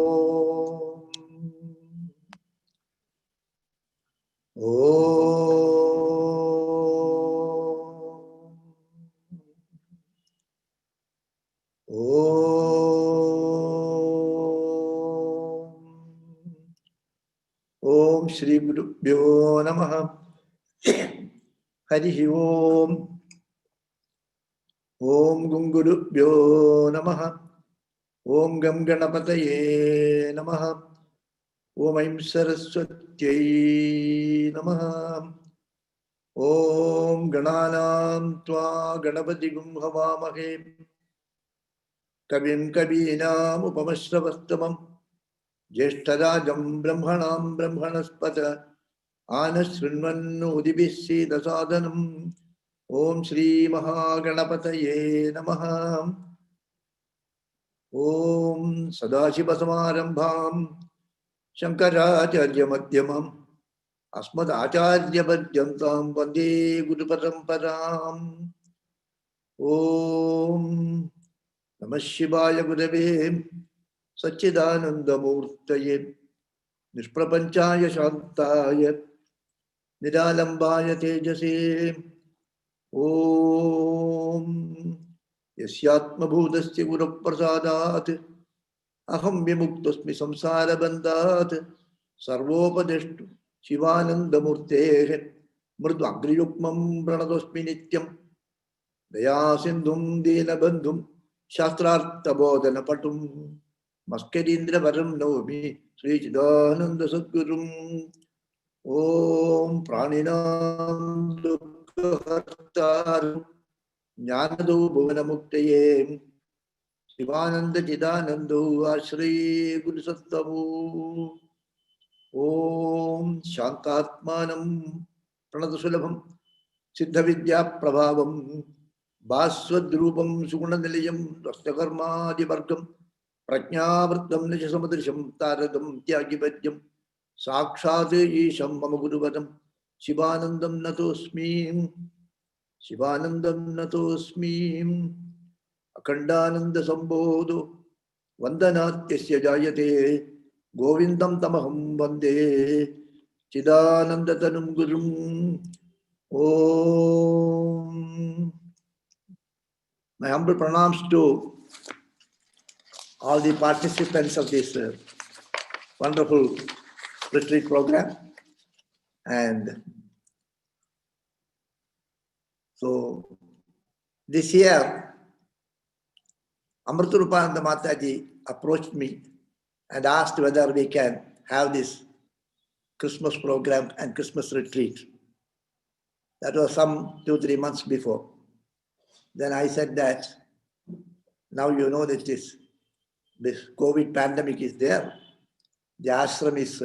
Om Shri Gurubhyo Namaha. Harihi Om. Om Gungurubhyo Namaha. Om Gam Ganapataye Namaha. Om Aim Saraswatyai Namaha. Om Gananam Tva Ganapati Gum Havamahe. Kavim Kavinam Upamasravastamam. Jeshtarajam Brahmanam Brahmanaspata. Anasrinvannu Udibisi Dasadanam. Om Shri Mahaganapataye Namaha. Om Sadashiva Samarambham Shankaracharya Madhyamam Asmad Acharya Padyantam Vande Guru Paramparam. Om Namah Shivaya Gurave Satchidananda Murtaye Nishprapanchaya Shantaya Nidalambaya Tejase. Om Yasyatma Bhudasya Guru Prasadat Aham Vimuktasmi Samsara Bandhat Sarvopadeshtu Shivananda Murte Murdu Agriyukmam Pranadosmi Nityam Daya Sindhum Dina Bandhum Shastrartha Bodhana Patum Maskedindra Varam Nomi Sri Chidananda Sadgurum. Om Praninam Dukhahartaru Jnanadu Bhuvana Muktaye Shivananda Chidanandu Ashri Guru Sattavu. Om Shantatmanam Pranadasulabham Siddhavidya Prabhavam Bhaswadrupam Sugunanilayam Rastakarma Divargam Prajnavritam Nishasamadrisham Taradam Tyagipadyam Sakshat Isham Mama Guruvadam Shivanandam Natosmi Shivanandam Natosmi Akhandananda Sambodho Vandanatyasya Jayate Govindam Tamaham Vande Chidananda Tanum Gurum. Om. My humble pranams to all the participants of this wonderful retreat program. And so this year, Amritarupananda Mataji approached me and asked whether we can have this Christmas program and Christmas retreat. That was some 2-3 months before. Then I said that now you know that this COVID pandemic is there. The ashram is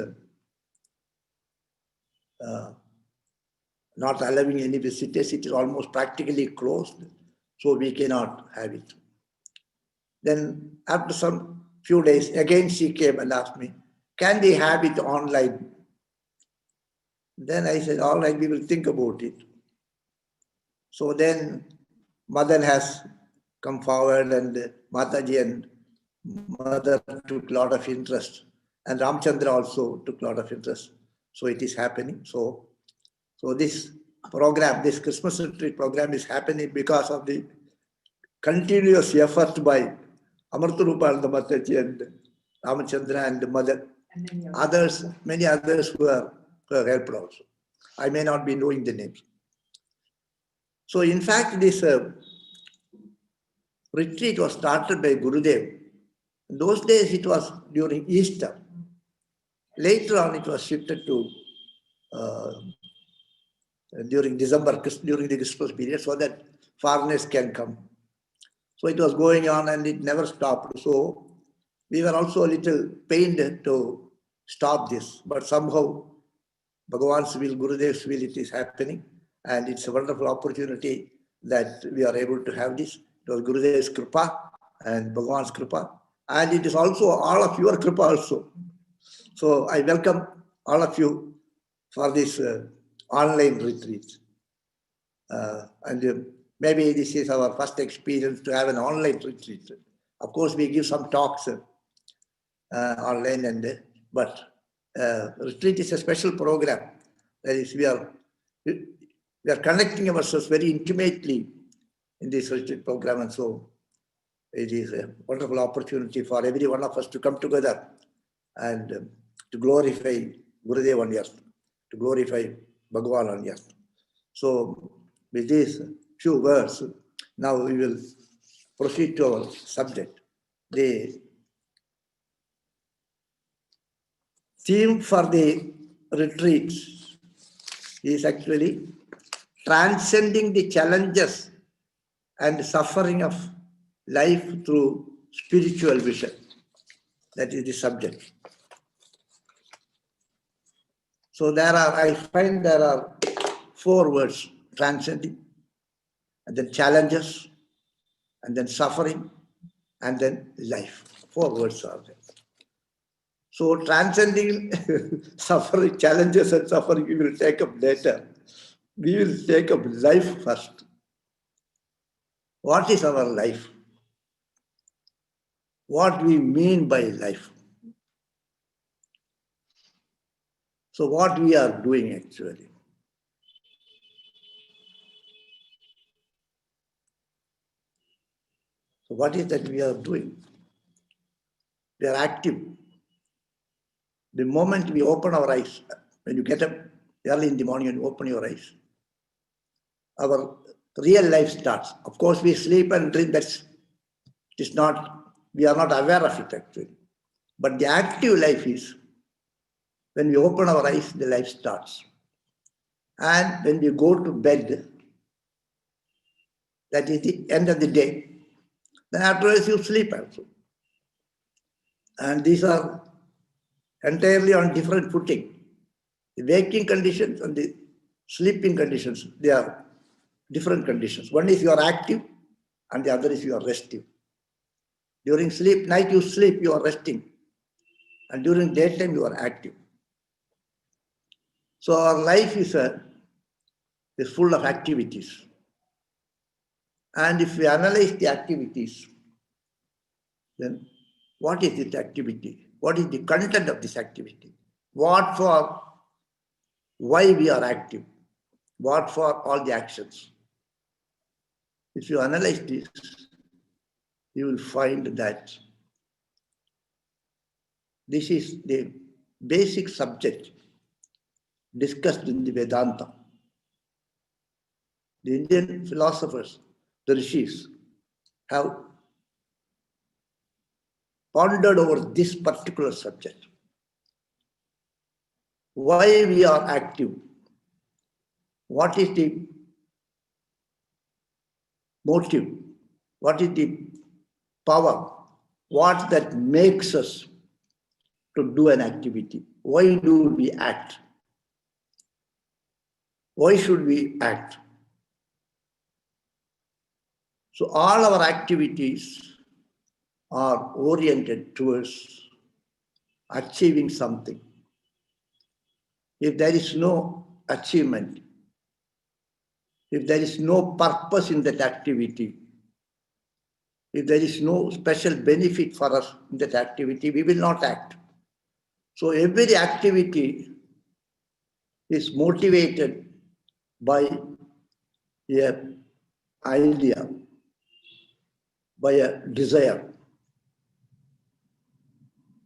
not allowing any visitors. It is almost practically closed, so we cannot have it. Then after some few days, again she came and asked me, can we have it online? Then I said, all right, we will think about it. So then Madan has come forward and Mataji and Mother took a lot of interest. And Ramchandra also took a lot of interest. So it is happening. So this program, this Christmas retreat program is happening because of the continuous effort by Amritarupananda Mataji and Ramchandra and Mother. Others, many others who have helped also. I may not be knowing the names. So in fact, this retreat was started by Gurudev. In those days, it was during Easter. Later on, it was shifted to during December, during the Christmas period, so that foreigners can come. So it was going on and it never stopped. So we were also a little pained to stop this, but somehow Bhagavan's will, Gurudev's will, it is happening. And it's a wonderful opportunity that we are able to have this. It was Gurudev's Kripa and Bhagavan's Kripa. And it is also all of your Kripa also. So I welcome all of you for this online retreat. And maybe this is our first experience to have an online retreat. Of course, we give some talks online, but retreat is a special program. That is, we are connecting ourselves very intimately in this retreat program, and so it is a wonderful opportunity for every one of us to come together and to glorify Gurudev on earth, to glorify Bhagavan on earth. So with these few words, now we will proceed to our subject. The theme for the retreat is actually transcending the challenges and suffering of life through spiritual vision. That is the subject. So I find there are 4 words: transcending, and then challenges, and then suffering, and then life. 4 words are there. So transcending suffering, challenges and suffering, we will take up later. We will take up life first. What is our life? What we mean by life? So what we are doing actually? So what is that we are doing? We are active. The moment we open our eyes, when you get up early in the morning and open your eyes, our real life starts. Of course, we sleep and dream. We are not aware of it actually. But the active life is, when we open our eyes, the life starts. And when we go to bed, that is the end of the day. Then afterwards you sleep also. And these are entirely on different footing. The waking conditions and the sleeping conditions, they are different conditions. One is you are active and the other is you are resting. During night you sleep, you are resting. And during daytime you are active. So our life is full of activities. And if we analyze the activities, then what is this activity? What is the content of this activity? What for? Why we are active? What for all the actions? If you analyze this, you will find that this is the basic subject discussed in the Vedanta. The Indian philosophers, the rishis, have pondered over this particular subject. Why we are active? What is the motive? What is the power? What that makes us to do an activity? Why do we act? Why should we act? So all our activities are oriented towards achieving something. If there is no achievement, if there is no purpose in that activity, if there is no special benefit for us in that activity, we will not act. So every activity is motivated by an idea, by a desire,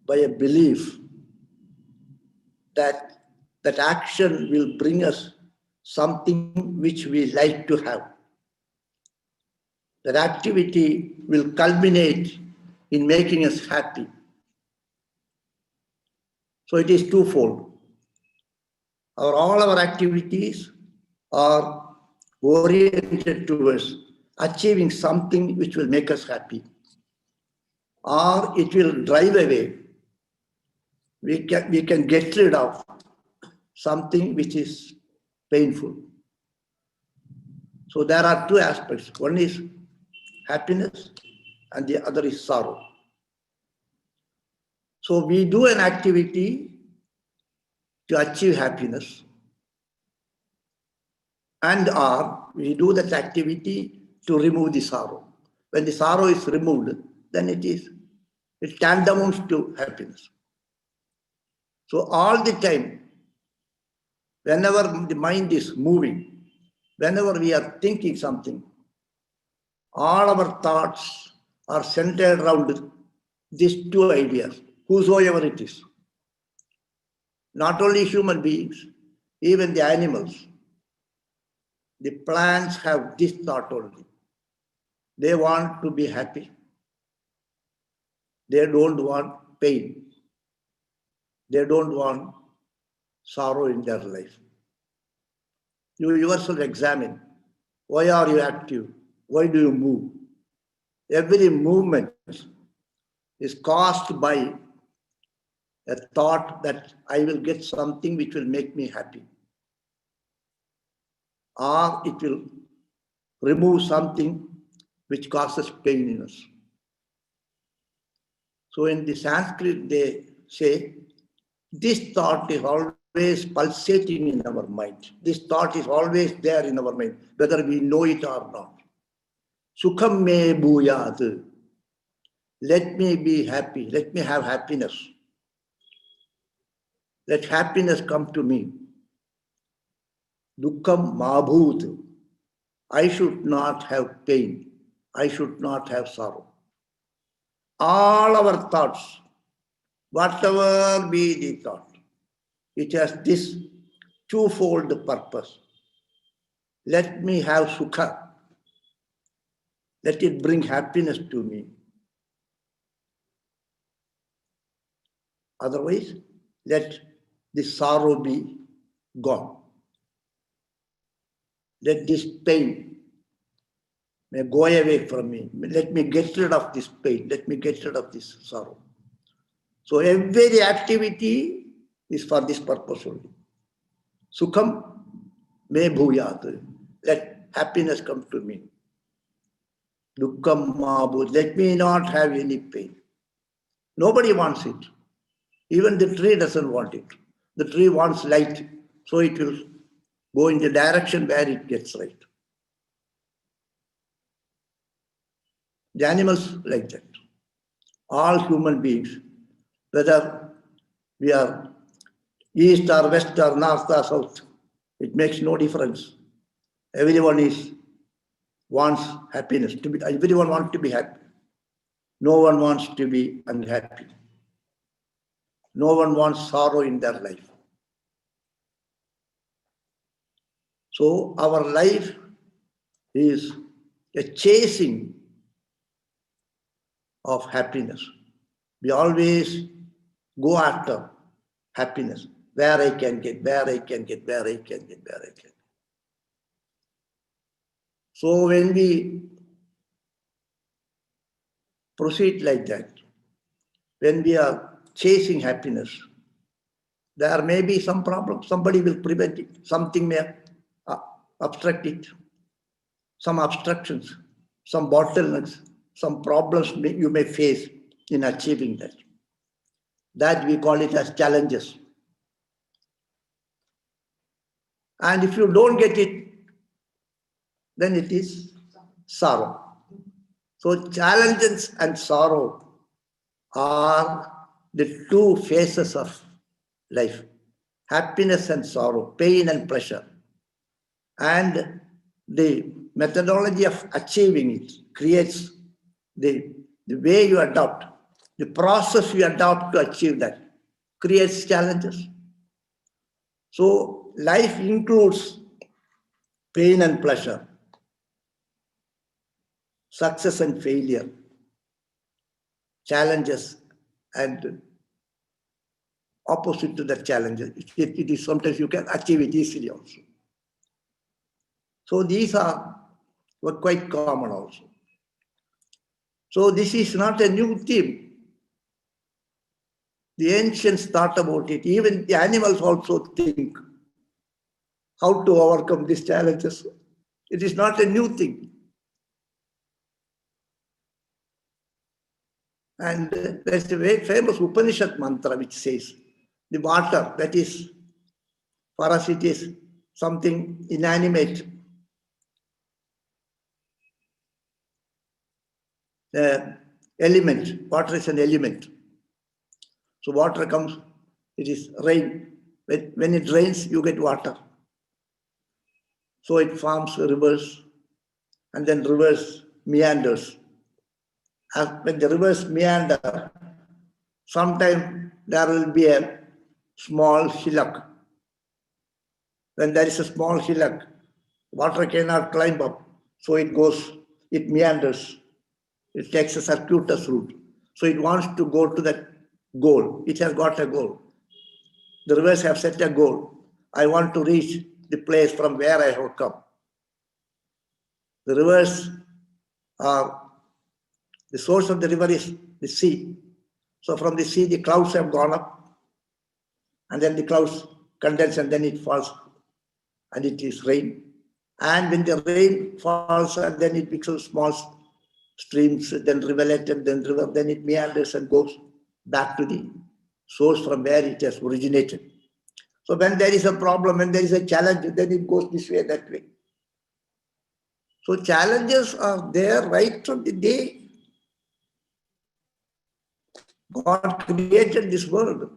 by a belief that that action will bring us something which we like to have. That activity will culminate in making us happy. So it is twofold. All our activities are oriented towards achieving something which will make us happy, or it will drive away. We can get rid of something which is painful. So there are 2 aspects. One is happiness and the other is sorrow. So we do an activity to achieve happiness, or we do that activity to remove the sorrow. When the sorrow is removed, then it is It tantamount to happiness. So all the time, whenever the mind is moving, whenever we are thinking something, all our thoughts are centered around these two ideas, whosoever it is. Not only human beings, even the animals, the plants have this thought only. They want to be happy. They don't want pain. They don't want sorrow in their life. You yourself examine. Why are you active? Why do you move? Every movement is caused by a thought that I will get something which will make me happy. Or it will remove something which causes pain in us. So in the Sanskrit, they say, this thought is always pulsating in our mind. This thought is always there in our mind, whether we know it or not. Sukham me bhuyat. Let me be happy. Let me have happiness. Let happiness come to me. Dukkham mabhut. I should not have pain. I should not have sorrow. All our thoughts, whatever be the thought, it has this twofold purpose. Let me have sukha. Let it bring happiness to me. Otherwise, let the sorrow be gone. Let this pain may go away from me. Let me get rid of this pain. Let me get rid of this sorrow. So every activity is for this purpose only. Sukham me bhuyat. Let happiness come to me. Dukkham mabhut. Let me not have any pain. Nobody wants it. Even the tree doesn't want it. The tree wants light, so it will go in the direction where it gets light. The animals like that. All human beings, whether we are east or west or north or south, it makes no difference. Everyone wants happiness. Everyone wants to be happy. No one wants to be unhappy. No one wants sorrow in their life. So our life is a chasing of happiness. We always go after happiness. Where I can get, where I can get, where I can get, where I can get. So when we proceed like that, when we are chasing happiness, there may be some problem. Somebody will prevent it. Something may obstruct it. Some obstructions, some bottlenecks, some problems you may face in achieving that. That we call it as challenges. And if you don't get it, then it is sorrow. So challenges and sorrow are the two phases of life. Happiness and sorrow, pain and pleasure. And the methodology of achieving it creates the way you adopt, the process you adopt to achieve that creates challenges. So life includes pain and pleasure, success and failure, challenges and opposite to that challenges. It is sometimes you can achieve it easily also. So these were quite common also. So this is not a new theme. The ancients thought about it. Even the animals also think how to overcome these challenges. It is not a new thing. And there's a very famous Upanishad mantra which says, the water, that is, for us it is something inanimate. element. Water is an element. So water comes, it is rain. When it rains, you get water. So it forms rivers, and then rivers meanders. When the rivers meander, sometimes there will be a small hillock. When there is a small hillock, water cannot climb up, so it meanders. It takes a circuitous route. So it wants to go to that goal. It has got a goal. The rivers have set a goal. I want to reach the place from where I have come. The rivers are, the source of the river is the sea. So from the sea, the clouds have gone up, and then the clouds condense, and then it falls, and it is rain. And when the rain falls, and then it becomes small streams, then rivulet, and then river, then it meanders and goes back to the source from where it has originated. So when there is a problem, when there is a challenge, then it goes this way, that way. So challenges are there right from the day God created this world.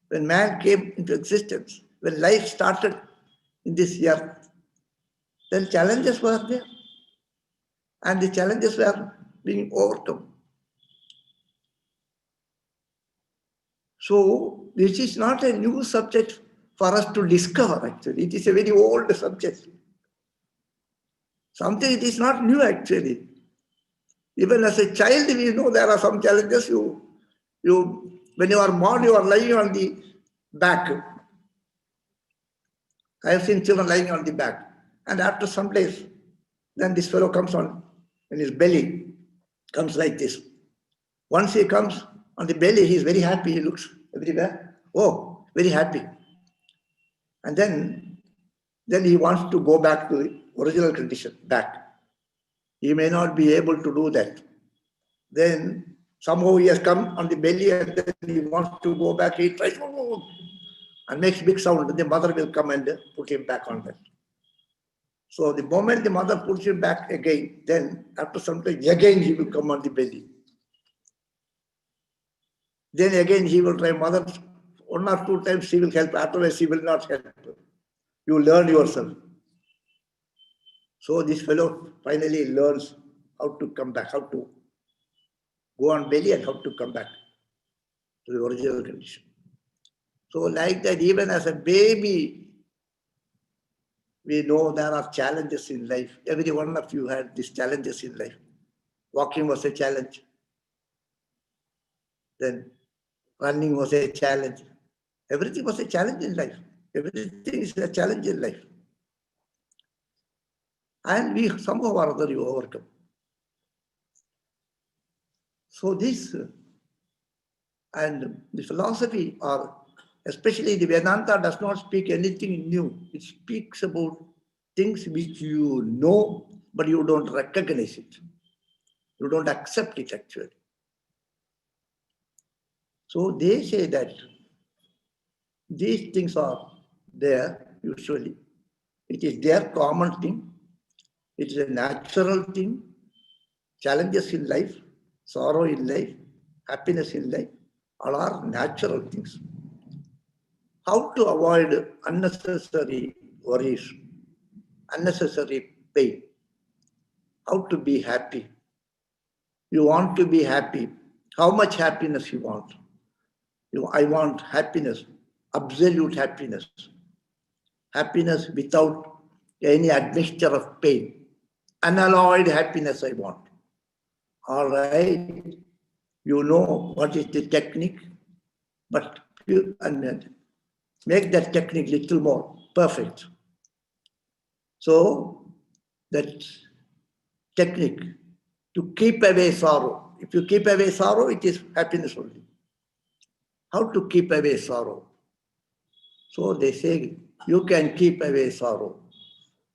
When man came into existence, when life started in this earth, then challenges were there. And the challenges were being overcome. So this is not a new subject for us to discover, actually. It is a very old subject. Something it is not new, actually. Even as a child, we know there are some challenges. When you are born, you are lying on the back. I have seen children lying on the back. And after some days, then this fellow comes on, and his belly comes like this. Once he comes on the belly, he is very happy. He looks everywhere. Oh, very happy. And then he wants to go back to the original condition, back. He may not be able to do that. Then somehow he has come on the belly, and then he wants to go back. He tries and makes big sound. The mother will come and put him back on that. So the moment the mother puts him back again, then after some time, again he will come on the belly. Then again he will try. Mother, 1 or 2 times she will help. Afterwards she will not help. You learn yourself. So this fellow finally learns how to come back, how to go on belly and how to come back to the original condition. So like that, even as a baby, we know there are challenges in life. Every one of you had these challenges in life. Walking was a challenge. Then running was a challenge. Everything was a challenge in life. Everything is a challenge in life. And we somehow or other you overcome. So this and the philosophy, or especially the Vedanta, does not speak anything new. It speaks about things which you know, but you don't recognize it. You don't accept it, actually. So they say that these things are there usually. It is their common thing. It is a natural thing. Challenges in life, sorrow in life, happiness in life, all are natural things. How to avoid unnecessary worries, unnecessary pain? How to be happy? You want to be happy. How much happiness you want? I want happiness, absolute happiness. Happiness without any admixture of pain. Unalloyed happiness I want. All right. You know what is the technique, but make that technique little more perfect. So that technique to keep away sorrow. If you keep away sorrow, it is happiness only. How to keep away sorrow? So they say you can keep away sorrow.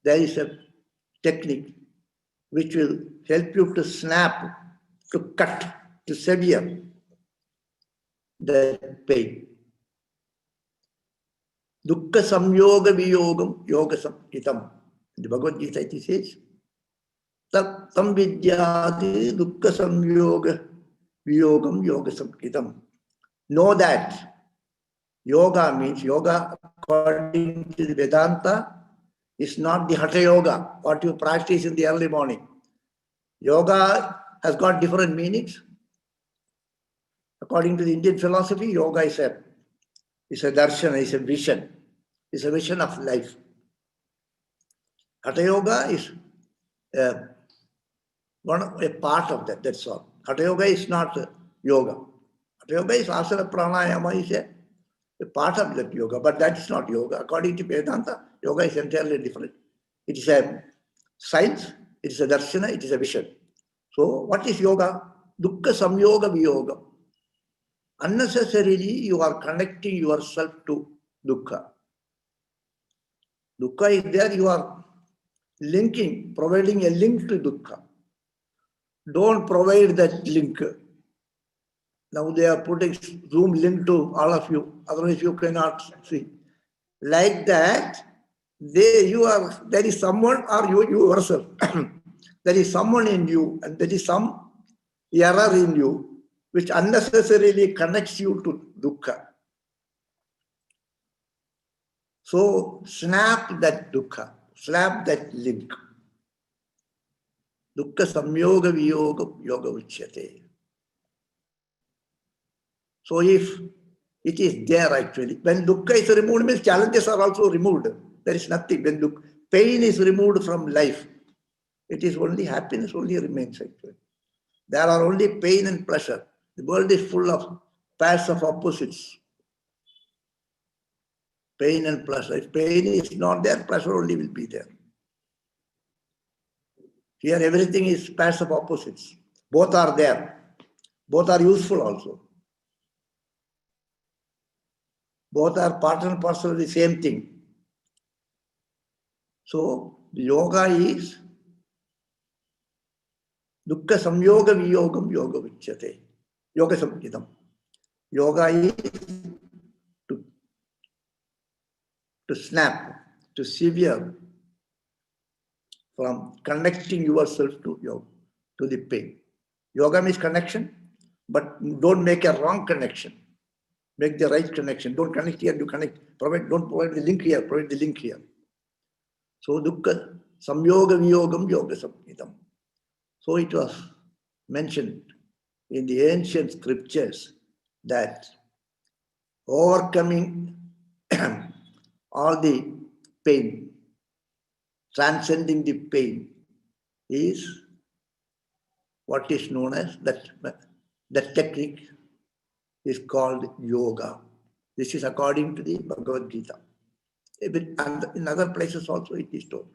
There is a technique which will help you to snap, to cut, to sever the pain. Dukkha samyoga viyogam yoga samhitam. In the Bhagavad Gita it says, tam vidyati dukkha samyoga viyogam yoga samkhitam. Know that yoga means yoga according to the Vedanta is not the Hatha Yoga, what you practice in the early morning. Yoga has got different meanings. According to the Indian philosophy, yoga is a darshana, is a vision. It's a vision of life. Hatha Yoga is a part of that, that's all. Hatha Yoga is not yoga. Hatha Yoga is asana pranayama, is a part of that yoga, but that is not yoga. According to Vedanta, yoga is entirely different. It is a science, it is a darshana, it is a vision. So what is yoga? Dukkha samyoga viyoga. Unnecessarily you are connecting yourself to dukkha. Dukkha is there, you are linking, providing a link to dukkha. Don't provide that link. Now they are putting Zoom link to all of you, otherwise you cannot see. Like that, there is someone or you yourself. There is someone in you and there is some error in you which unnecessarily connects you to dukkha. So snap that dukkha, snap that link. Dukkha samyoga viyoga yoga uchyate. So if it is there actually, when dukkha is removed, means challenges are also removed. There is nothing. When pain is removed from life, it is only happiness only remains actually. There are only pain and pleasure. The world is full of pairs of opposites. Pain and pleasure. If pain is not there, pleasure only will be there. Here everything is pairs of opposites. Both are there. Both are useful also. Both are part and parcel of the same thing. So yoga is dukkha samyoga viyogam yoga vichyate. Yoga samkhitam. Yoga is to snap, to sever from connecting yourself to the pain. Yoga means connection, but don't make a wrong connection. Make the right connection. Don't connect here, you connect. Don't provide the link here, provide the link here. So dukkha samyoga viyogam yoga samkhitam. So it was mentioned in the ancient scriptures that overcoming all the pain, transcending the pain is what is known as that technique is called yoga. This is according to the Bhagavad Gita. In other places also it is told.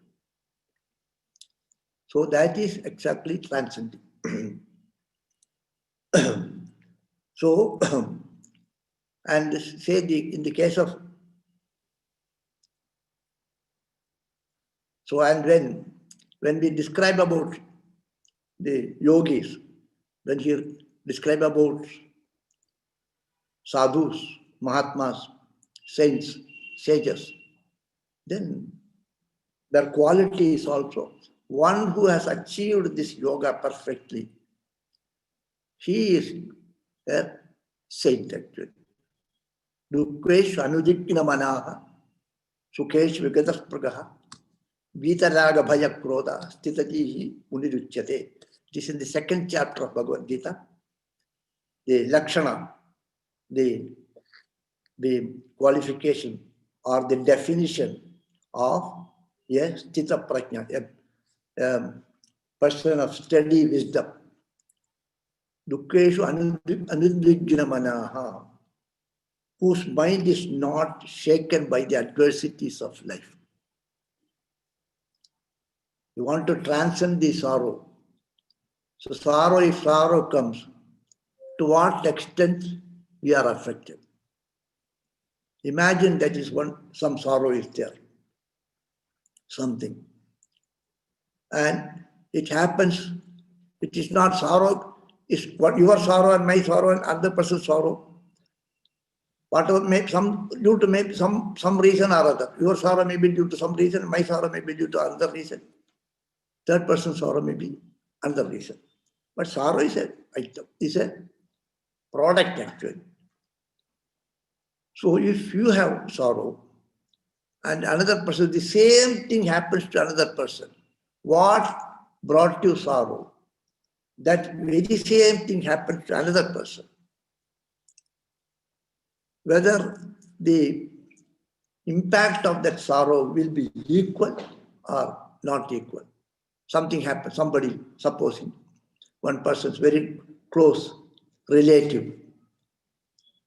So that is exactly transcending. So, and say in the case of, so and when we describe about the yogis, when he describe about sadhus, mahatmas, saints, sages, then their quality is also one who has achieved this yoga perfectly. He is a saint actually. Dukhesh anudikkina manaha, sukhesh vigatas pragaha, vitaraga bhaya krodha, stitajihi uniruchyate. This is in the second chapter of Bhagavad Gita. The lakshana, the qualification or the definition of a stita prajna, a person of steady wisdom. Dukkeshu anudikkina manaha, whose mind is not shaken by the adversities of life. You want to transcend the sorrow. So sorrow, if sorrow comes, to what extent we are affected? Imagine that is some sorrow is there, something. And it happens, it is not sorrow, it's what your sorrow and my sorrow and other person's sorrow. Whatever due to maybe some reason or other. Your sorrow may be due to some reason, my sorrow may be due to another reason. Third person's sorrow may be another reason. But sorrow is a product actually. So if you have sorrow and another person, the same thing happens to another person. What brought you sorrow? That very same thing happens to another person. Whether the impact of that sorrow will be equal or not equal. Something happens, somebody, supposing one person's very close relative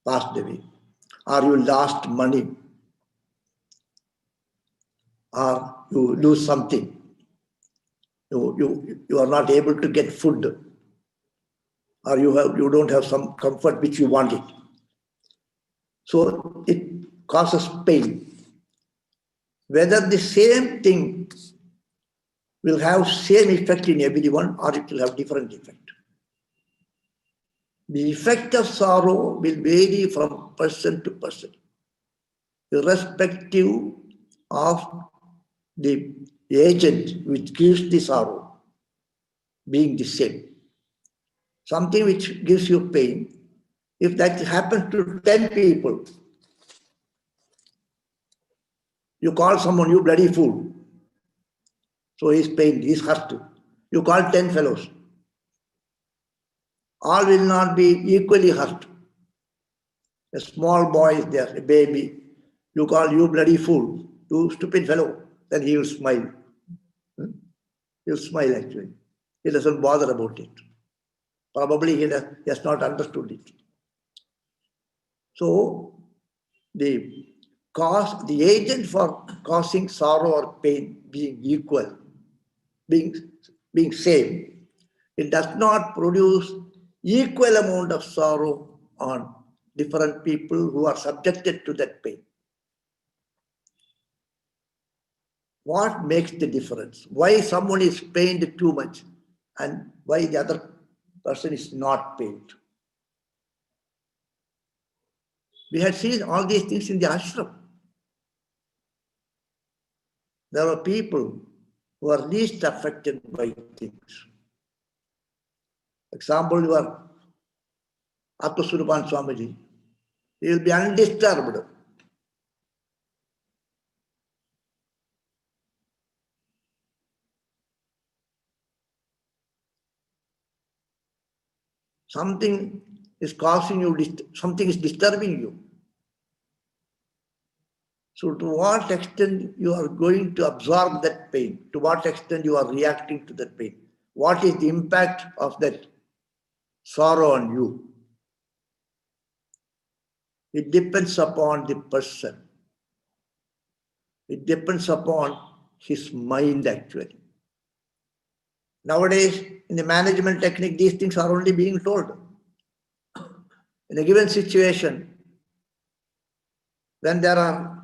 passed away, or you lost money, or you lose something, you are not able to get food, or you don't have some comfort which you wanted. So it causes pain. Whether the same thing will have same effect in everyone or it will have different effect. The effect of sorrow will vary from person to person, irrespective of the agent which gives the sorrow being the same. Something which gives you pain, if that happens to 10 people, you call someone, you bloody fool. So he's pained, he's hurt. You call 10 fellows. All will not be equally hurt. A small boy is there, a baby. You call, you bloody fool, you stupid fellow. Then he will smile. He will smile actually. He doesn't bother about it. Probably he has not understood it. So the agent for causing sorrow or pain being equal, being same, it does not produce equal amount of sorrow on different people who are subjected to that pain. What makes the difference? Why someone is pained too much and why the other person is not pained? We had seen all these things in the ashram. There are people who are least affected by things. Example, your Atmaswarupan Swamiji, he will be undisturbed. Something is causing you, something is disturbing you. So to what extent you are going to absorb that pain? To what extent you are reacting to that pain? What is the impact of that sorrow on you? It depends upon the person. It depends upon his mind actually. Nowadays, in the management technique, these things are only being told. In a given situation, when there are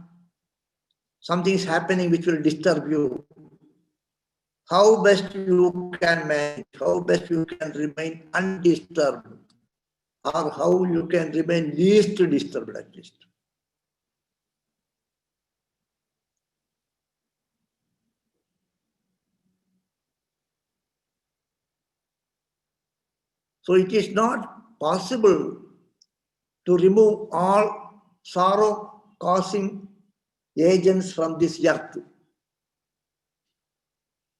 something is happening which will disturb you, how best you can manage, how best you can remain undisturbed, or how you can remain least disturbed at least. So it is not possible to remove all sorrow-causing agents from this earth.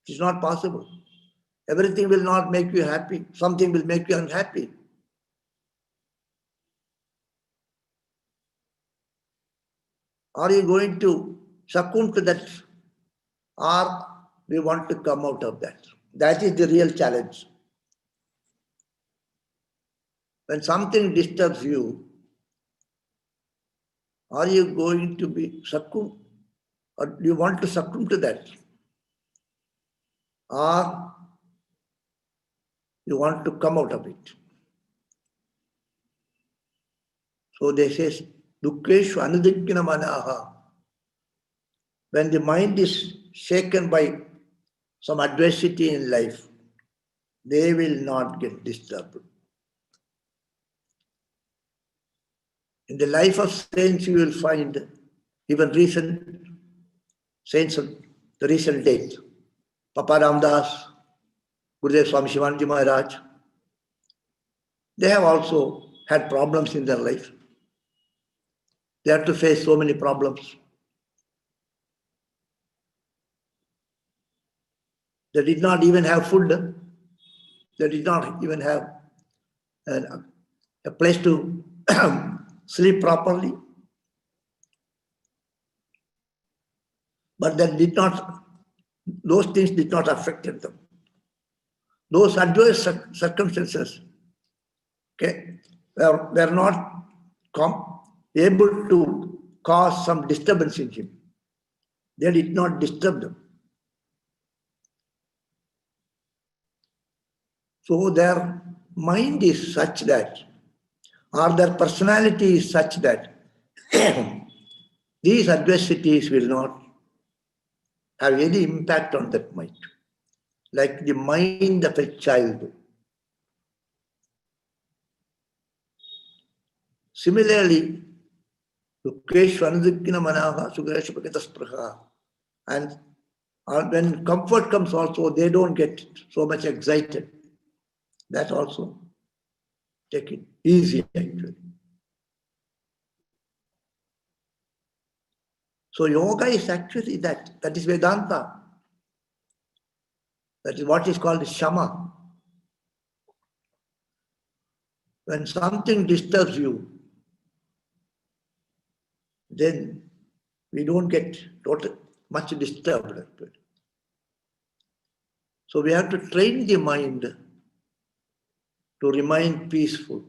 It is not possible. Everything will not make you happy. Something will make you unhappy. Are you going to succumb to that? Or we want to come out of that? That is the real challenge. When something disturbs you, are you going to be succumb? Or do you want to succumb to that? Or you want to come out of it? So they say, Dukkeshu anudikkhina manaha. When the mind is shaken by some adversity in life, they will not get disturbed. In the life of saints, you will find even recent saints of the recent date, Papa Ramdas, Gurudev Swami Shivanji Maharaj, they have also had problems in their life. They had to face so many problems. They did not even have food. They did not even have a place to sleep properly. But those things did not affect them. Those adverse circumstances, okay, were not able to cause some disturbance in him. They did not disturb them. So their mind is such that, or their personality is such that these adversities will not have any impact on that mind, like the mind of a child. Similarly, and when comfort comes also, they don't get so much excited. That also, take it easy actually. So yoga is actually that. That is Vedanta. That is what is called Shama. When something disturbs you, then we don't get much disturbed. So we have to train the mind to remain peaceful.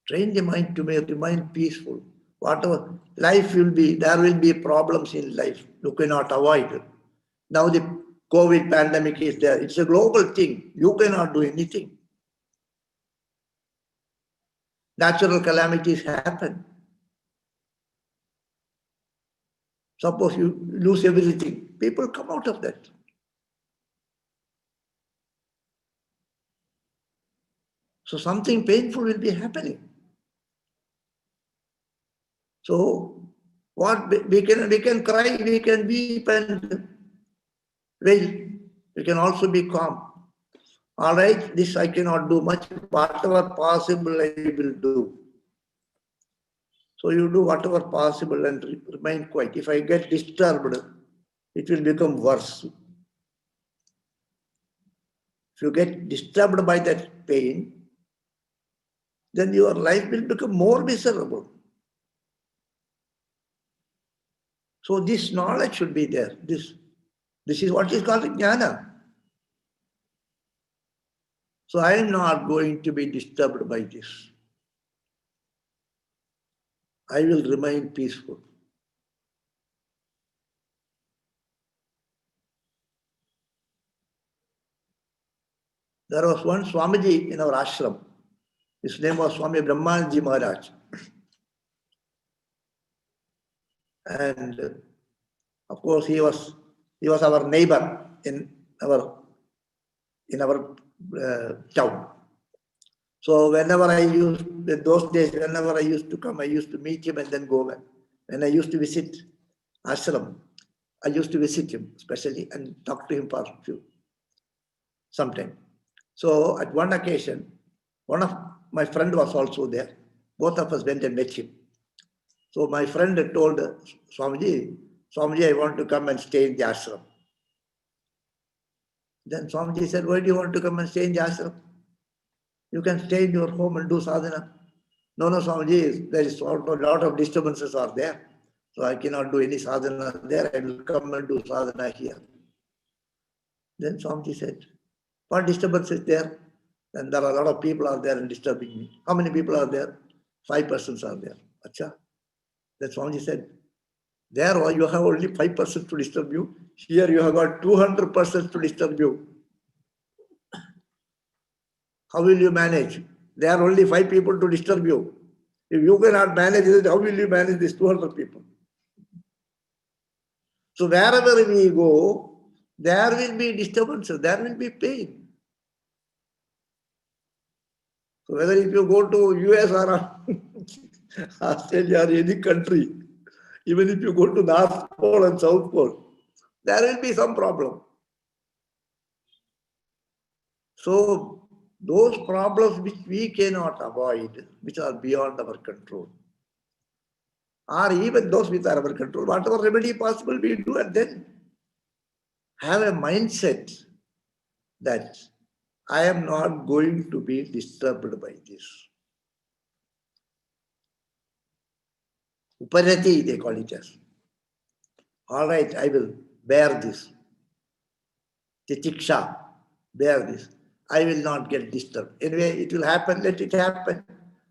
Train the mind to remain peaceful. Whatever life will be, there will be problems in life you cannot avoid. Now the COVID pandemic is there. It's a global thing. You cannot do anything. Natural calamities happen. Suppose you lose everything. People come out of that. So something painful will be happening. So what we can cry, we can weep and wail. We can also be calm. All right, this I cannot do much. Whatever possible I will do. So you do whatever possible and remain quiet. If I get disturbed, it will become worse. If you get disturbed by that pain, then your life will become more miserable. So this knowledge should be there. This is what is called jnana. So I am not going to be disturbed by this. I will remain peaceful. There was one Swamiji in our ashram. His name was Swami Brahmanji Maharaj. And of course, he was our neighbor in our town. So whenever I used, in those days, whenever I used to come, I used to meet him and then go back. When I used to visit ashram, I used to visit him especially and talk to him for some time. So at one occasion, one of my friend was also there. Both of us went and met him. So my friend told Swamiji, I want to come and stay in the ashram. Then Swamiji said, why do you want to come and stay in the ashram? You can stay in your home and do sadhana. No, Swamiji, there is a lot of disturbances are there. So I cannot do any sadhana there. I will come and do sadhana here. Then Swamiji said, what disturbance is there? And there are a lot of people are there and disturbing me. How many people are there? 5 persons are there. Acha. Then Swamiji said, there you have only 5 persons to disturb you. Here you have got 200 persons to disturb you. How will you manage? There are only 5 people to disturb you. If you cannot manage it, how will you manage these 200 people? So wherever we go, there will be disturbances, there will be pain. So whether if you go to US or Australia or any country, even if you go to North Pole and South Pole, there will be some problem. So those problems which we cannot avoid, which are beyond our control, or even those which are our control, whatever remedy possible we do, and then have a mindset that I am not going to be disturbed by this. Uparati, they call it as. All right, I will bear this. Titiksha, bear this. I will not get disturbed. Anyway, it will happen, let it happen.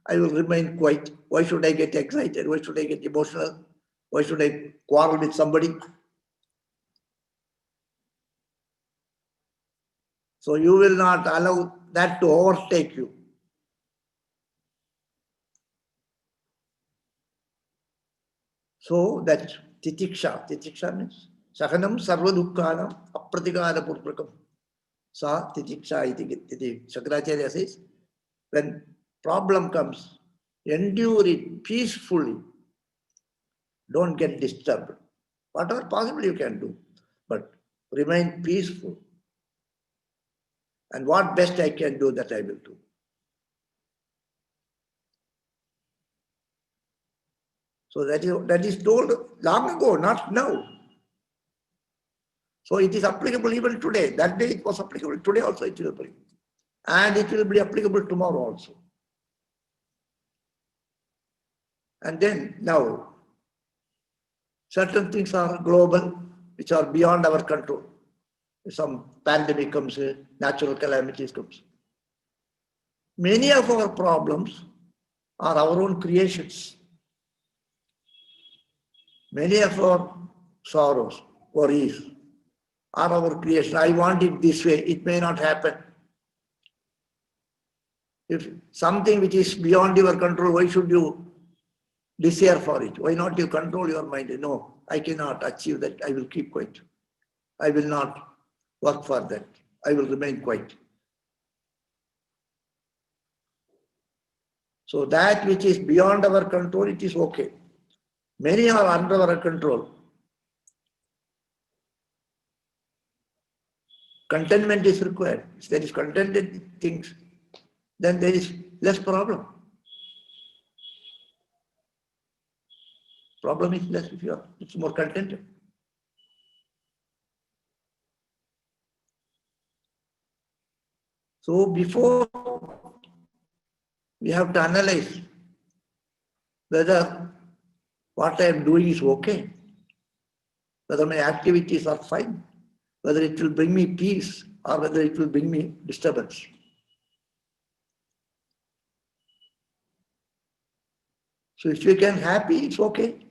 I will remain quiet. Why should I get excited? Why should I get emotional? Why should I quarrel with somebody? So you will not allow that to overtake you. So that titiksha means sahanam sarva dukkhanam apratikara purprakam. Sa titiksha iti Shankaracharya says, when problem comes, endure it peacefully. Don't get disturbed. Whatever possible you can do, but remain peaceful. And what best I can do, that I will do. So that is told long ago, not now. So it is applicable even today. That day it was applicable. Today also it will be applicable. And it will be applicable tomorrow also. And then now, certain things are global, which are beyond our control. Some pandemic comes, natural calamities comes. Many of our problems are our own creations. Many of our sorrows, worries, are our creation. I want it this way, it may not happen. If something which is beyond your control, why should you desire for it? Why not you control your mind? No, I cannot achieve that. I will keep quiet. I will not work for that. I will remain quiet. So that which is beyond our control, it is okay. Many are under our control. Contentment is required. If there is contented things, then there is less problem. Problem is less if it's more contented. So before, we have to analyze whether what I am doing is okay, whether my activities are fine, whether it will bring me peace or whether it will bring me disturbance. So if you can happy, it's okay.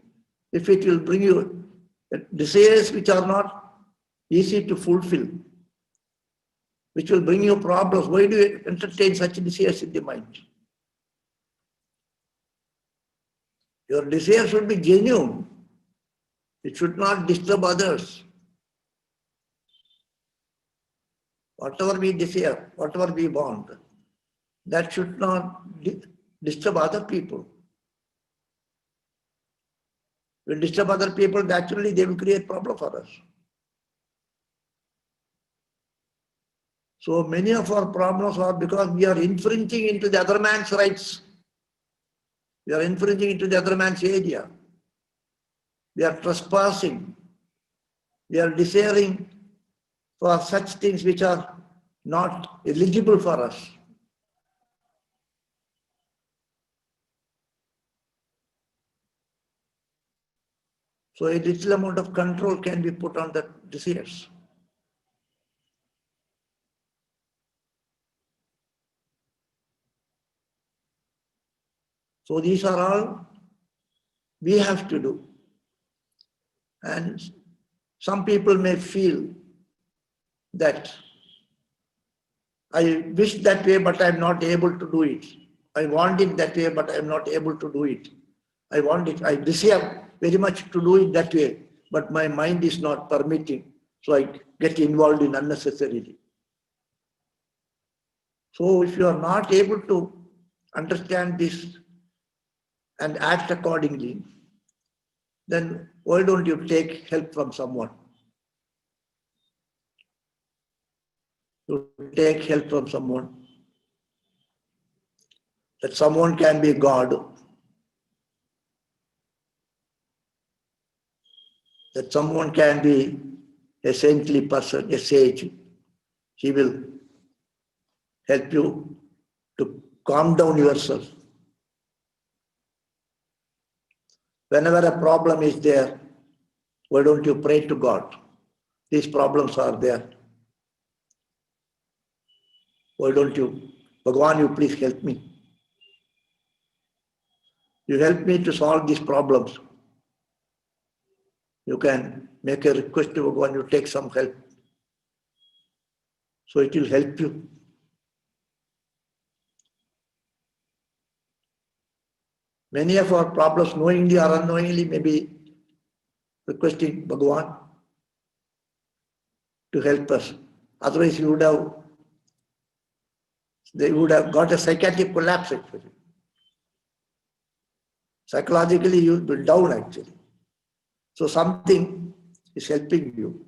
If it will bring you desires which are not easy to fulfill, which will bring you problems, why do you entertain such desires in the mind? Your desire should be genuine. It should not disturb others. Whatever we desire, whatever we want, that should not disturb other people. When disturb other people, naturally they will create problem for us. So many of our problems are because we are infringing into the other man's rights. We are infringing into the other man's area. We are trespassing. We are desiring for such things which are not eligible for us. So a little amount of control can be put on the desires. So these are all we have to do. And some people may feel that I wish that way, but I'm not able to do it. I want it that way, but I'm not able to do it. I want it, I desire very much to do it that way, but my mind is not permitting. So I get involved in unnecessarily. So if you are not able to understand this and act accordingly, then why don't you take help from someone? to take help from someone. That someone can be God. That someone can be a saintly person, a sage. He will help you to calm down yourself. Whenever a problem is there, why don't you pray to God? These problems are there. Why don't you, Bhagavan, you please help me. You help me to solve these problems. You can make a request to Bhagavan, you take some help. So it will help you. Many of our problems, knowingly or unknowingly, may be requesting Bhagavan to help us. Otherwise, they would have got a psychiatric collapse actually. Psychologically, you will be down actually. So something is helping you.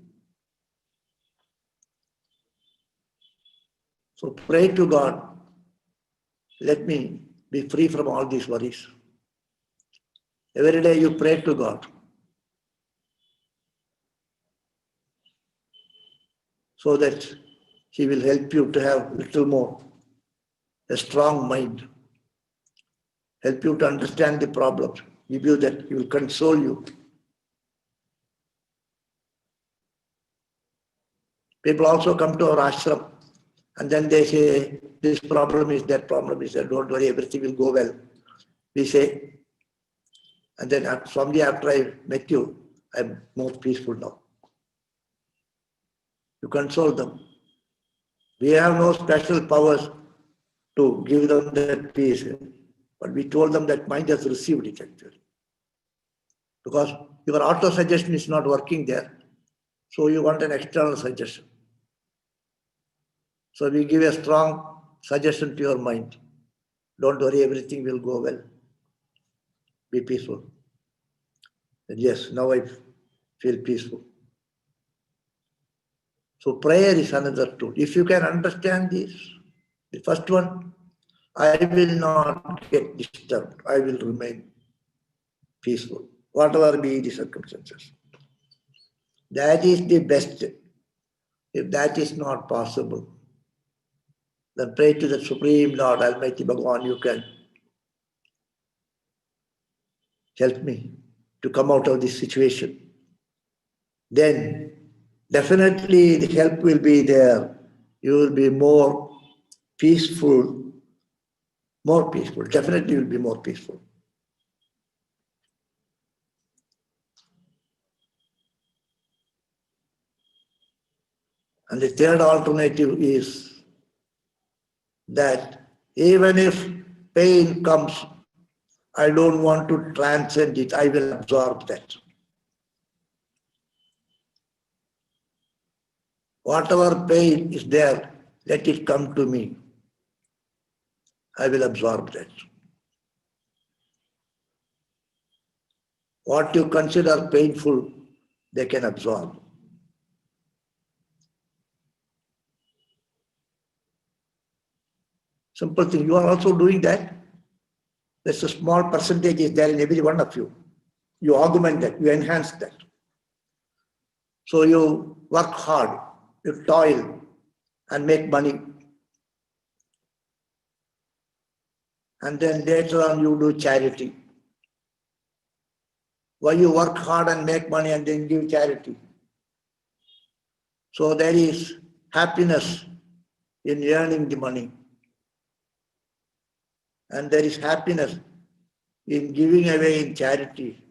So pray to God, let me be free from all these worries. Every day you pray to God. So that He will help you to have a little more, a strong mind. Help you to understand the problems. Give you that, He will console you. People also come to our ashram and then they say, this problem is, that problem is, that don't worry, everything will go well. We say, and then Swami, after I met you, I'm more peaceful now. You console them. We have no special powers to give them that peace. But we told them that mind has received it actually. Because your auto-suggestion is not working there. So you want an external suggestion. So we give a strong suggestion to your mind. Don't worry, everything will go well. Be peaceful. And yes, now I feel peaceful. So prayer is another tool. If you can understand this, the first one, I will not get disturbed. I will remain peaceful, whatever be the circumstances. That is the best. If that is not possible, then pray to the Supreme Lord, Almighty Bhagavan, you can help me to come out of this situation. Then definitely the help will be there. You will be more peaceful, Definitely you will be more peaceful. And the third alternative is that even if pain comes, I don't want to transcend it, I will absorb that. Whatever pain is there, let it come to me. I will absorb that. What you consider painful, they can absorb. Simple thing. You are also doing that. There's a small percentage is there in every one of you. You augment that, you enhance that. So you work hard, you toil and make money. And then later on you do charity. Why you work hard and make money and then give charity? So there is happiness in earning the money. And there is happiness in giving away in charity.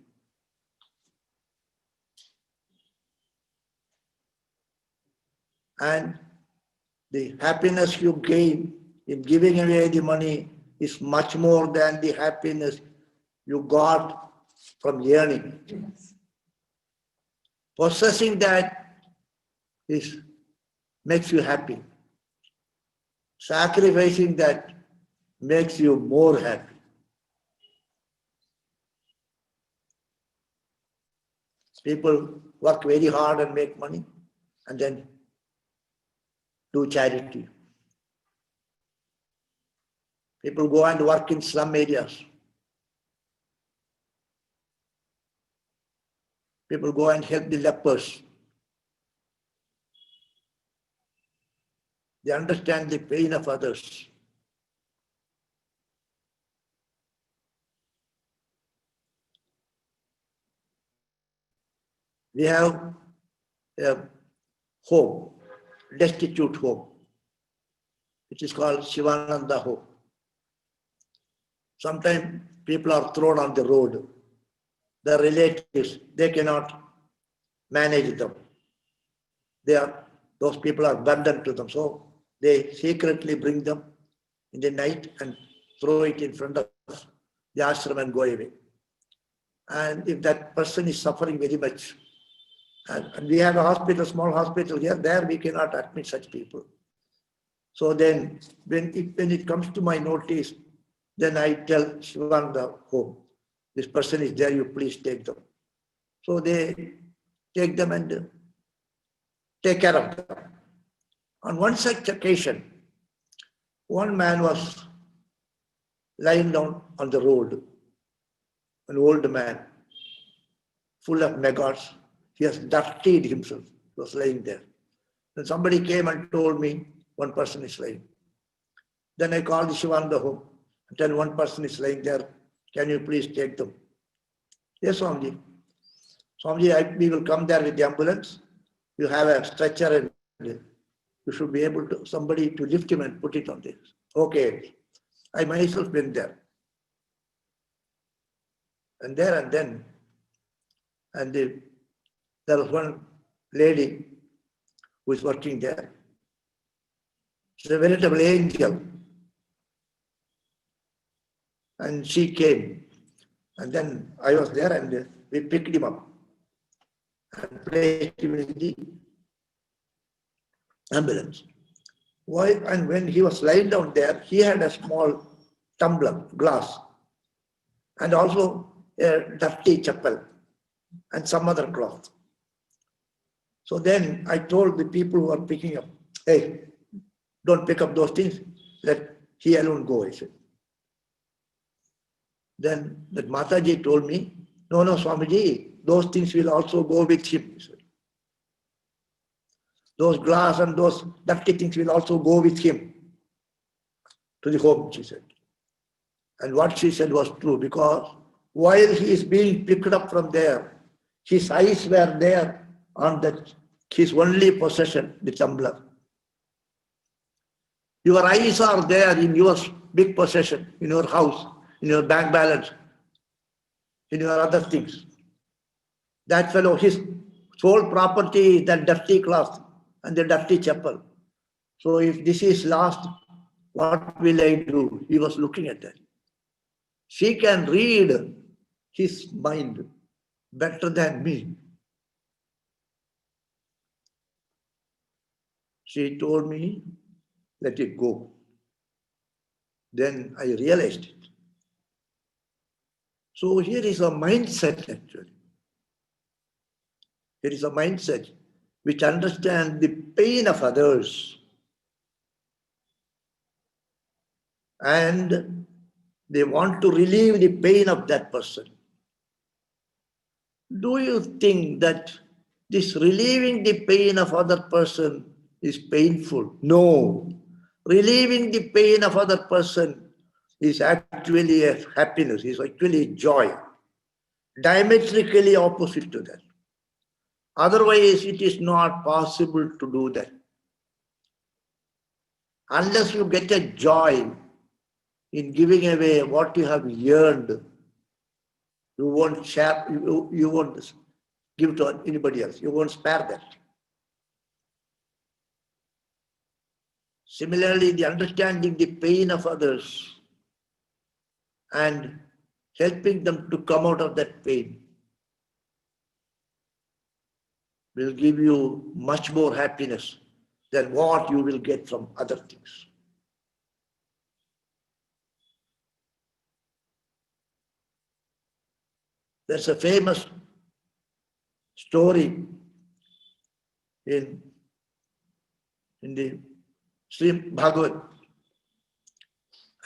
And the happiness you gain in giving away the money is much more than the happiness you got from earning. Yes. Possessing that makes you happy. Sacrificing that makes you more happy. People work very hard and make money, and then do charity. People go and work in slum areas. People go and help the lepers. They understand the pain of others. We have a home, destitute home. It is called Shivananda home. Sometimes people are thrown on the road. The relatives, they cannot manage them. Those people are burdened to them. So they secretly bring them in the night and throw it in front of the ashram and go away. And if that person is suffering very much, and we have a hospital, small hospital here, there we cannot admit such people. So then when it comes to my notice, then I tell Shivananda home, this person is there, you please take them. So they take them and take care of them. On one such occasion, one man was lying down on the road, an old man, full of maggots. He has dirtied himself. He was lying there. Then somebody came and told me, one person is lying. Then I called the Shivananda home and tell one person is lying there. Can you please take them? Yes, Swamiji. Swamiji, we will come there with the ambulance. You have a stretcher and you should be able to, somebody to lift him and put it on this. Okay. I myself went there. And there and then, there was one lady who is working there. She's a veritable angel. And she came. And then I was there and we picked him up and placed him in the ambulance. Why? And when he was lying down there, he had a small tumbler, glass, and also a dirty chappal and some other cloth. So then I told the people who are picking up, hey, don't pick up those things, let he alone go, I said. Then that Mataji told me, no, Swamiji, those things will also go with him, he said. Those glass and those dirty things will also go with him to the home, she said. And what she said was true, because while he is being picked up from there, his eyes were there on that, his only possession, the tumbler. Your eyes are there in your big possession, in your house, in your bank balance, in your other things. That fellow, his sole property is that dirty cloth and the dirty chapel. So if this is lost, what will I do? He was looking at that. She can read his mind better than me. She told me, let it go. Then I realized it. So here is a mindset actually. Here is a mindset which understands the pain of others. And they want to relieve the pain of that person. Do you think that this relieving the pain of other person is painful? No. Relieving the pain of other person is actually a happiness, is actually joy. Diametrically opposite to that. Otherwise, it is not possible to do that. Unless you get a joy in giving away what you have earned, you won't share, you won't give to anybody else. You won't spare that. Similarly, the understanding the pain of others and helping them to come out of that pain will give you much more happiness than what you will get from other things. There's a famous story in the Sri Bhagavat.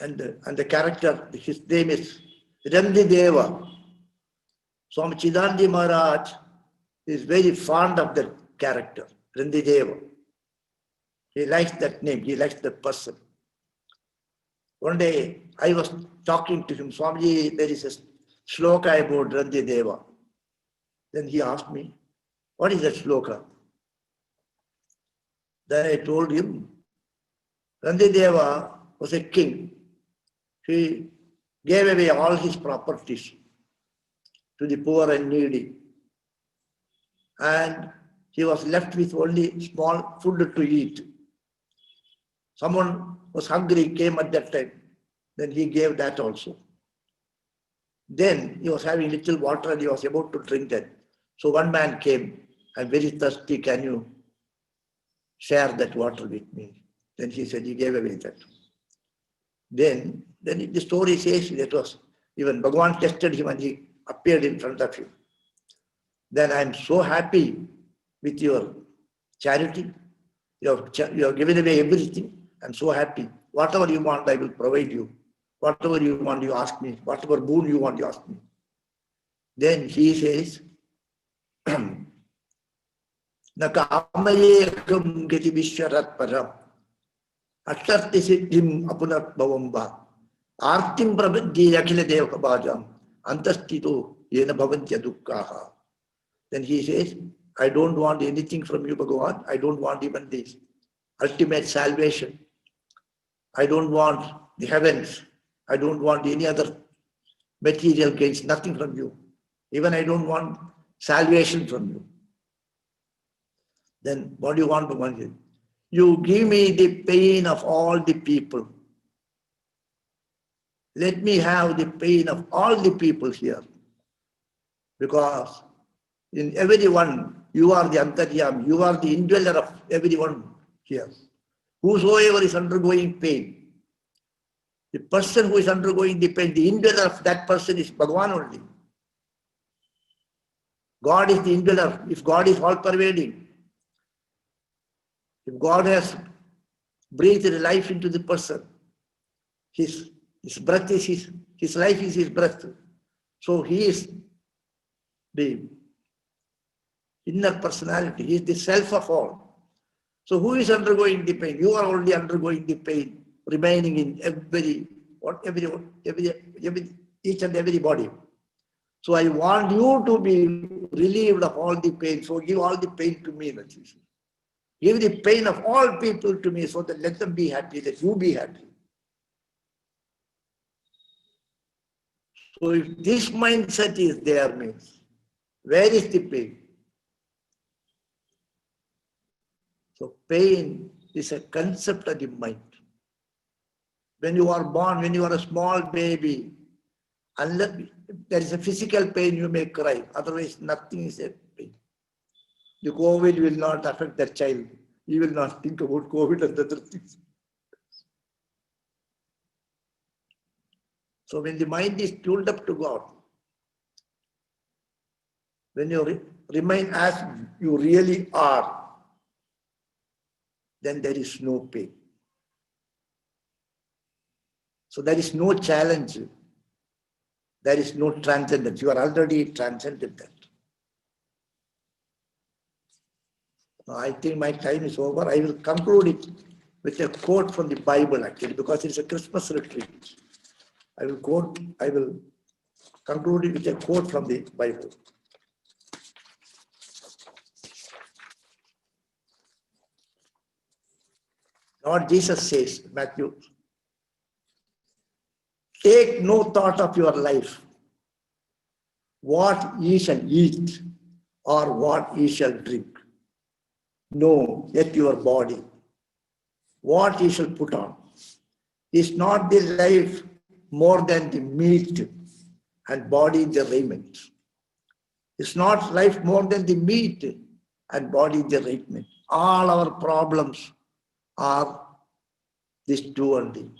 And the character, his name is Randi Deva. Swami Chidananda Maharaj is very fond of that character, Randi Deva. He likes that name, he likes that person. One day I was talking to him, Swamiji, there is a shloka about Randi Deva. Then he asked me, what is that shloka? Then I told him, Randi Deva was a king. He gave away all his properties to the poor and needy. And he was left with only small food to eat. Someone was hungry, came at that time. Then he gave that also. Then he was having little water and he was about to drink that. So one man came, I'm very thirsty, can you share that water with me? Then he said, he gave away that. Then the story says that was, even Bhagavan tested him and he appeared in front of him. Then I'm so happy with your charity. You have given away everything. I'm so happy. Whatever you want, I will provide you. Whatever you want, you ask me. Whatever boon you want, you ask me. Then he says, Nakamayekam geti vishwarat param. Asharti siddhim apunat bhavamba. Artim prabhadhi akhila deva bhajam. Antastito yena bhavantya dukkhaha. Then he says, I don't want anything from you, Bhagavan. I don't want even this ultimate salvation. I don't want the heavens. I don't want any other material gains, nothing from you. Even I don't want salvation from you. Then what do you want, Bhagavan? You give me the pain of all the people. Let me have the pain of all the people here. Because in everyone, you are the Antaryam, you are the indweller of everyone here. Whosoever is undergoing pain, the person who is undergoing the pain, the indweller of that person is Bhagavan only. God is the indweller. If God is all-pervading, if God has breathed life into the person, his breath is his life is his breath. So he is the inner personality. He is the self of all. So who is undergoing the pain? You are only undergoing the pain, remaining in each and every body. So I want you to be relieved of all the pain. So give all the pain to me. Give the pain of all people to me so that let them be happy, that you be happy. So if this mindset is there, means, where is the pain? So pain is a concept of the mind. When you are born, when you are a small baby, unless there is a physical pain, you may cry. Otherwise, nothing is a pain. The COVID will not affect that child. He will not think about COVID and other things. So when the mind is tuned up to God, when you remain as you really are, then there is no pain. So there is no challenge. There is no transcendence. You are already transcended that. I think my time is over. I will conclude it with a quote from the Bible, actually, because it's a Christmas retreat. I will conclude it with a quote from the Bible. Lord Jesus says, Matthew, take no thought of your life, what ye shall eat or what ye shall drink. No, yet your body, what ye shall put on. Is not the life more than the meat and body the raiment? Is not life more than the meat and body the raiment? All our problems are these two only.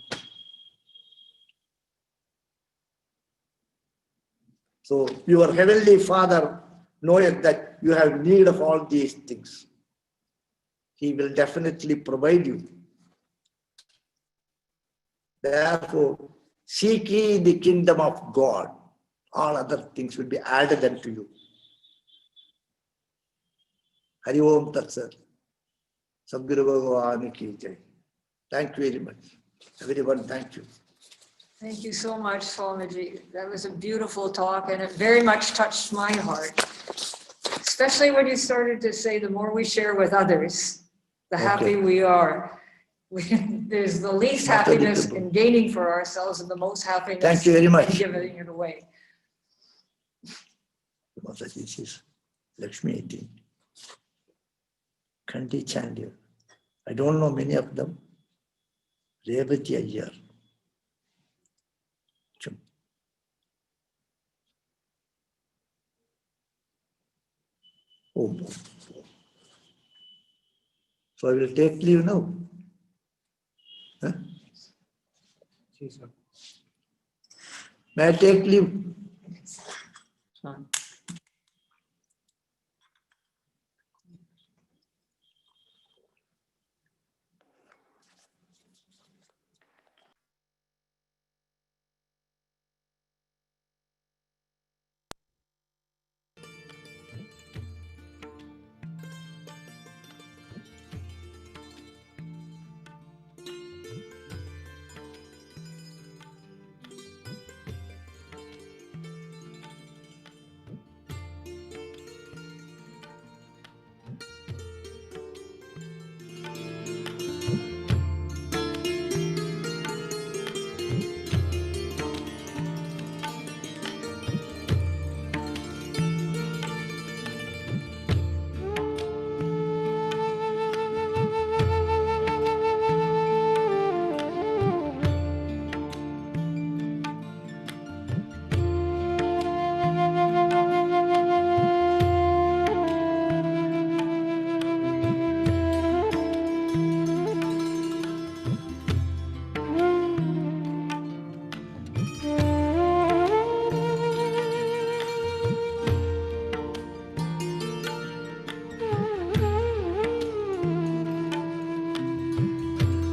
So your heavenly Father knoweth that you have need of all these things. He will definitely provide you. Therefore, seek ye the kingdom of God. All other things will be added unto you. Hari Om Tat Sat. Sadguru Bhagavan ki jai. Thank you very much. Everyone, thank you. Thank you so much, Swamiji. That was a beautiful talk, and it very much touched my heart. Especially when you started to say the more we share with others, the happy we are. There's the least happiness in gaining for ourselves and the most happiness Thank you very much. in giving it away. This is Lakshmi 18. Kandi Chandya. I don't know many of them. Revati Ayyar. Oh. So I will take leave now. Huh? May I take leave?